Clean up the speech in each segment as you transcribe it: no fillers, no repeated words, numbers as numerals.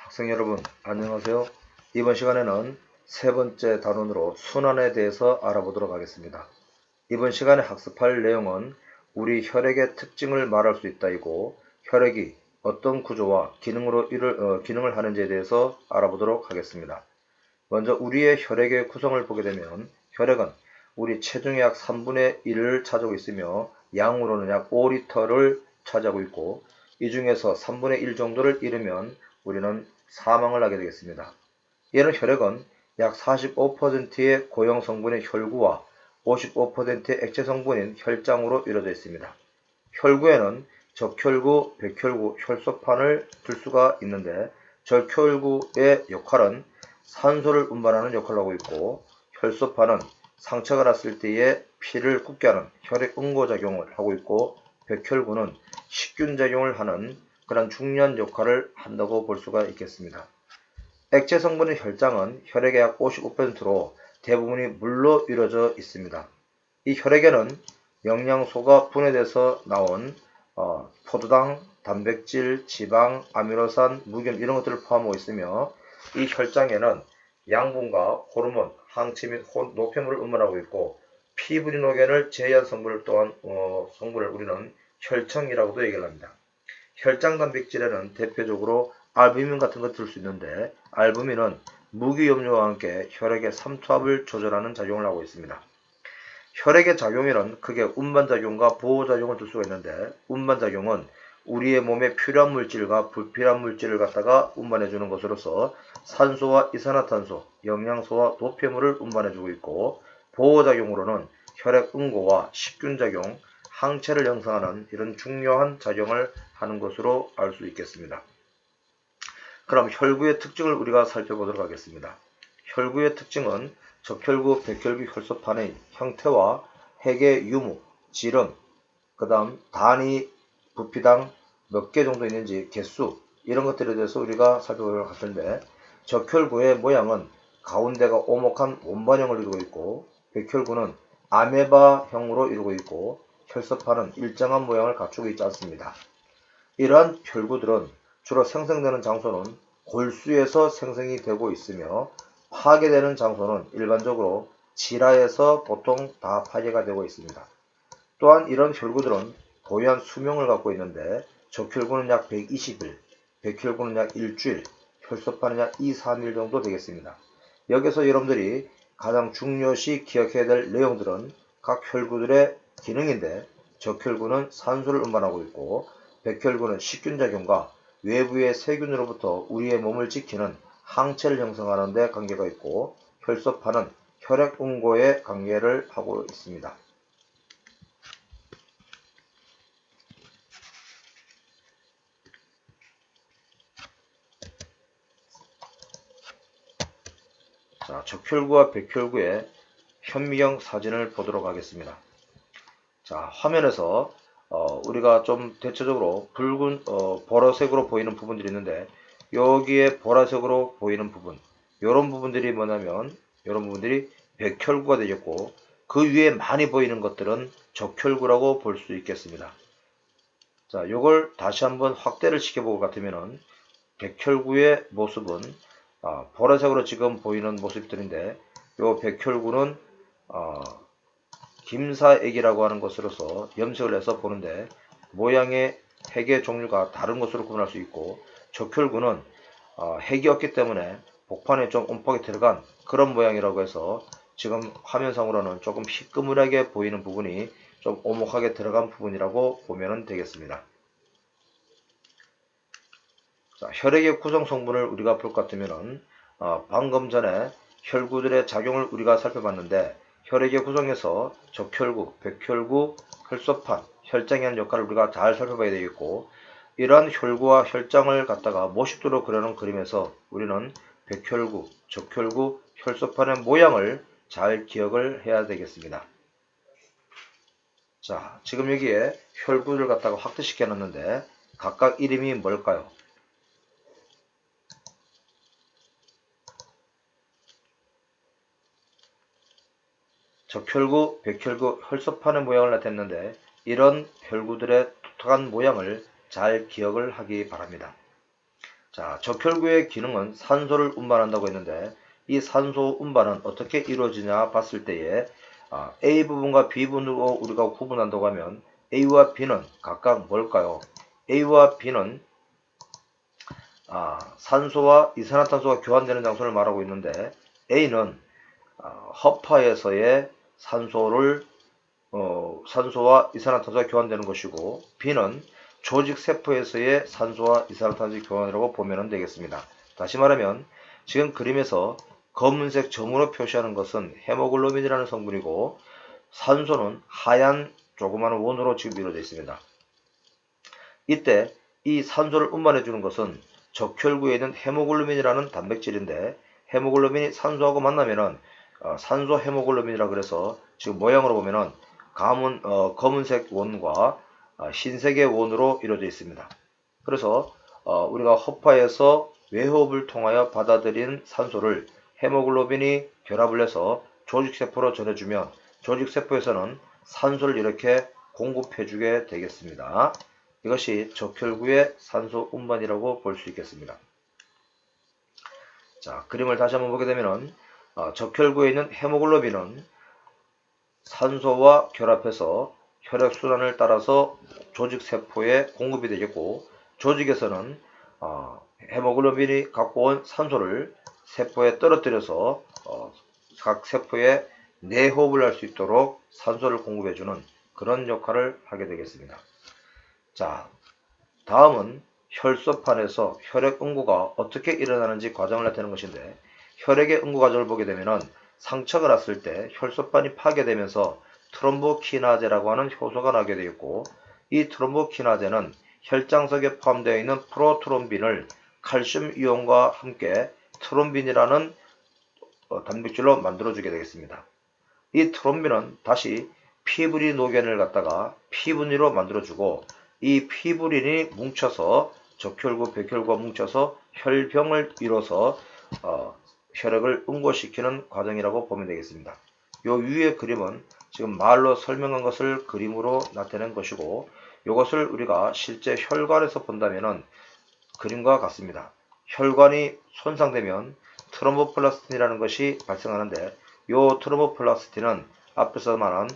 학생 여러분, 안녕하세요. 이번 시간에는 세 번째 단원으로 순환에 대해서 알아보도록 하겠습니다. 이번 시간에 학습할 내용은 우리 혈액의 특징을 말할 수 있다이고, 혈액이 어떤 구조와 기능을 하는지에 대해서 알아보도록 하겠습니다. 먼저 우리의 혈액의 구성을 보게 되면, 혈액은 우리 체중의 약 3분의 1을 차지하고 있으며 양으로는 약 5리터를 차지하고 있고, 이 중에서 3분의 1 정도를 잃으면 우리는 사망을 하게 되겠습니다. 이런 혈액은 약 45%의 고형 성분의 혈구와 55%의 액체 성분인 혈장으로 이루어져 있습니다. 혈구에는 적혈구, 백혈구, 혈소판을 둘 수가 있는데, 적혈구의 역할은 산소를 운반하는 역할을 하고 있고, 혈소판은 상처가 났을 때에 피를 굳게 하는 혈액 응고작용을 하고 있고, 백혈구는 식균 작용을 하는 그런 중요한 역할을 한다고 볼 수가 있겠습니다. 액체 성분의 혈장은 혈액의 약 55%로 대부분이 물로 이루어져 있습니다. 이 혈액에는 영양소가 분해돼서 나온 포도당, 단백질, 지방, 아미노산, 무기염 이런 것들을 포함하고 있으며, 이 혈장에는 양분과 호르몬, 항체 및 노폐물을 운반하고 있고, 피브리노겐을 제외한 성분을 또한 성분을 우리는 혈청이라고도 얘기를 합니다. 혈장 단백질에는 대표적으로 알부민 같은 것을 들 수 있는데, 알부민은 무기염료와 함께 혈액의 삼투압을 조절하는 작용을 하고 있습니다. 혈액의 작용에는 크게 운반작용과 보호작용을 둘 수가 있는데, 운반작용은 우리의 몸에 필요한 물질과 불필요한 물질을 갖다가 운반해주는 것으로서 산소와 이산화탄소, 영양소와 노폐물을 운반해주고 있고, 보호작용으로는 혈액 응고와 식균작용, 항체를 형성하는 이런 중요한 작용을 하는 것으로 알 수 있겠습니다. 그럼 혈구의 특징을 우리가 살펴보도록 하겠습니다. 혈구의 특징은 적혈구, 백혈구, 혈소판의 형태와 핵의 유무, 지름, 그 다음 단위, 부피당 몇 개 정도 있는지 개수, 이런 것들에 대해서 우리가 살펴보도록 할 텐데, 적혈구의 모양은 가운데가 오목한 원반형을 이루고 있고, 백혈구는 아메바형으로 이루고 있고, 혈소판은 일정한 모양을 갖추고 있지 않습니다. 이러한 혈구들은 주로 생성되는 장소는 골수에서 생성이 되고 있으며, 파괴되는 장소는 일반적으로 지라에서 보통 다 파괴가 되고 있습니다. 또한 이런 혈구들은 고유한 수명을 갖고 있는데, 적혈구는 약 120일, 백혈구는 약 일주일, 혈소판은 약 2, 3일 정도 되겠습니다. 여기서 여러분들이 가장 중요시 기억해야 될 내용들은 각 혈구들의 기능인데, 적혈구는 산소를 운반하고 있고, 백혈구는 식균작용과 외부의 세균으로부터 우리의 몸을 지키는 항체를 형성하는 데 관계가 있고, 혈소판은 혈액 응고에 관계를 하고 있습니다. 자, 적혈구와 백혈구의 현미경 사진을 보도록 하겠습니다. 자, 화면에서 우리가 좀 대체적으로 붉은 보라색으로 보이는 부분들이 있는데, 여기에 보라색으로 보이는 부분, 이런 부분들이 뭐냐면 이런 부분들이 백혈구가 되겠고, 그 위에 많이 보이는 것들은 적혈구라고 볼 수 있겠습니다. 자, 이걸 다시 한번 확대를 시켜보고 같으면은 백혈구의 모습은 보라색으로 지금 보이는 모습들인데, 이 백혈구는 김사액이라고 하는 것으로서 염색을 해서 보는데, 모양의 핵의 종류가 다른 것으로 구분할 수 있고, 적혈구는 핵이 없기 때문에 복판에 좀 움푹이 들어간 그런 모양이라고 해서 지금 화면상으로는 조금 희끄무하게 보이는 부분이 좀 오목하게 들어간 부분이라고 보면 되겠습니다. 자, 혈액의 구성 성분을 우리가 볼 것 같으면은 방금 전에 혈구들의 작용을 우리가 살펴봤는데, 혈액의 구성에서 적혈구, 백혈구, 혈소판, 혈장이 하는 역할을 우리가 잘 살펴봐야 되겠고, 이러한 혈구와 혈장을 갖다가 모식도로 그려놓은 그림에서 우리는 백혈구, 적혈구, 혈소판의 모양을 잘 기억을 해야 되겠습니다. 자, 지금 여기에 혈구를 갖다가 확대시켜 놨는데 각각 이름이 뭘까요? 적혈구, 백혈구, 혈소판의 모양을 나타냈는데, 이런 혈구들의 독특한 모양을 잘 기억을 하기 바랍니다. 자, 적혈구의 기능은 산소를 운반한다고 했는데 이 산소 운반은 어떻게 이루어지냐 봤을 때에 A 부분과 B 부분으로 우리가 구분한다고 하면 A와 B는 각각 뭘까요? A와 B는 산소와 이산화탄소가 교환되는 장소를 말하고 있는데 A는 허파에서의 산소와 이산화탄소가 교환되는 것이고 B는 조직 세포에서의 산소와 이산화탄소의 교환이라고 보면 되겠습니다. 다시 말하면 지금 그림에서 검은색 점으로 표시하는 것은 헤모글로빈이라는 성분이고 산소는 하얀 조그마한 원으로 지금 이루어져 있습니다. 이때 이 산소를 운반해 주는 것은 적혈구에 있는 헤모글로빈이라는 단백질인데 헤모글로빈이 산소하고 만나면은 산소 헤모글로빈이라 그래서 지금 모양으로 보면은 검은색 원과 흰색의 원으로 이루어져 있습니다. 그래서 우리가 허파에서 외호흡을 통하여 받아들인 산소를 헤모글로빈이 결합을 해서 조직세포로 전해주면 조직세포에서는 산소를 이렇게 공급해주게 되겠습니다. 이것이 적혈구의 산소 운반이라고 볼 수 있겠습니다. 자, 그림을 다시 한번 보게 되면은 적혈구에 있는 헤모글로빈은 산소와 결합해서 혈액순환을 따라서 조직세포에 공급이 되겠고 조직에서는 헤모글로빈이 갖고 온 산소를 세포에 떨어뜨려서 각 세포에 내호흡을 할 수 있도록 산소를 공급해주는 그런 역할을 하게 되겠습니다. 자, 다음은 혈소판에서 혈액 응고가 어떻게 일어나는지 과정을 나타내는 것인데 혈액의 응고 과정을 보게 되면은 상처가 났을 때 혈소판이 파괴되면서 트롬보키나제라고 하는 효소가 나게 되었고 이 트롬보키나제는 혈장석에 포함되어 있는 프로트롬빈을 칼슘 이온과 함께 트롬빈이라는 단백질로 만들어주게 되겠습니다. 이 트롬빈은 다시 피브리노겐을 갖다가 피분유로 만들어주고 이 피브린이 뭉쳐서 적혈구, 백혈구가 뭉쳐서 혈병을 이뤄서 혈액을 응고시키는 과정이라고 보면 되겠습니다. 요 위의 그림은 지금 말로 설명한 것을 그림으로 나타낸 것이고 이것을 우리가 실제 혈관에서 본다면은 그림과 같습니다. 혈관이 손상되면 트롬보플라스틴이라는 것이 발생하는데 이 트롬보플라스틴은 앞에서 말한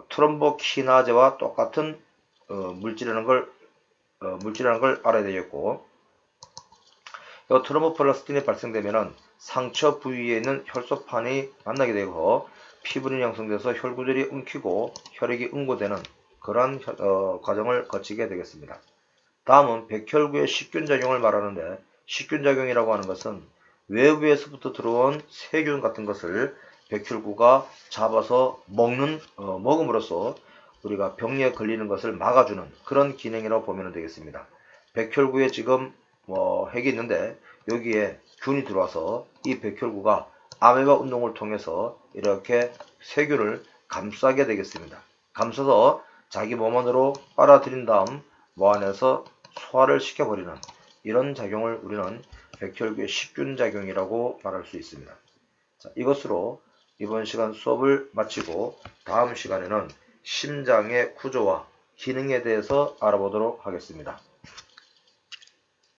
트롬보키나제와 똑같은 물질이라는 걸 알아야 되겠고 이 트롬보플라스틴이 발생되면 상처 부위에 있는 혈소판이 만나게 되고 피부는 형성돼서 혈구들이 엉키고 혈액이 응고되는 그러한 과정을 거치게 되겠습니다. 다음은 백혈구의 식균작용을 말하는데 식균작용이라고 하는 것은 외부에서부터 들어온 세균 같은 것을 백혈구가 잡아서 먹음으로써 우리가 병에 걸리는 것을 막아주는 그런 기능이라고 보면 되겠습니다. 백혈구에 지금 핵이 있는데 여기에 균이 들어와서 이 백혈구가 아메바 운동을 통해서 이렇게 세균을 감싸게 되겠습니다. 감싸서 자기 몸 안으로 빨아들인 다음 모 안에서 소화를 시켜버리는 이런 작용을 우리는 백혈구의 식균작용이라고 말할 수 있습니다. 자, 이것으로 이번 시간 수업을 마치고 다음 시간에는 심장의 구조와 기능에 대해서 알아보도록 하겠습니다.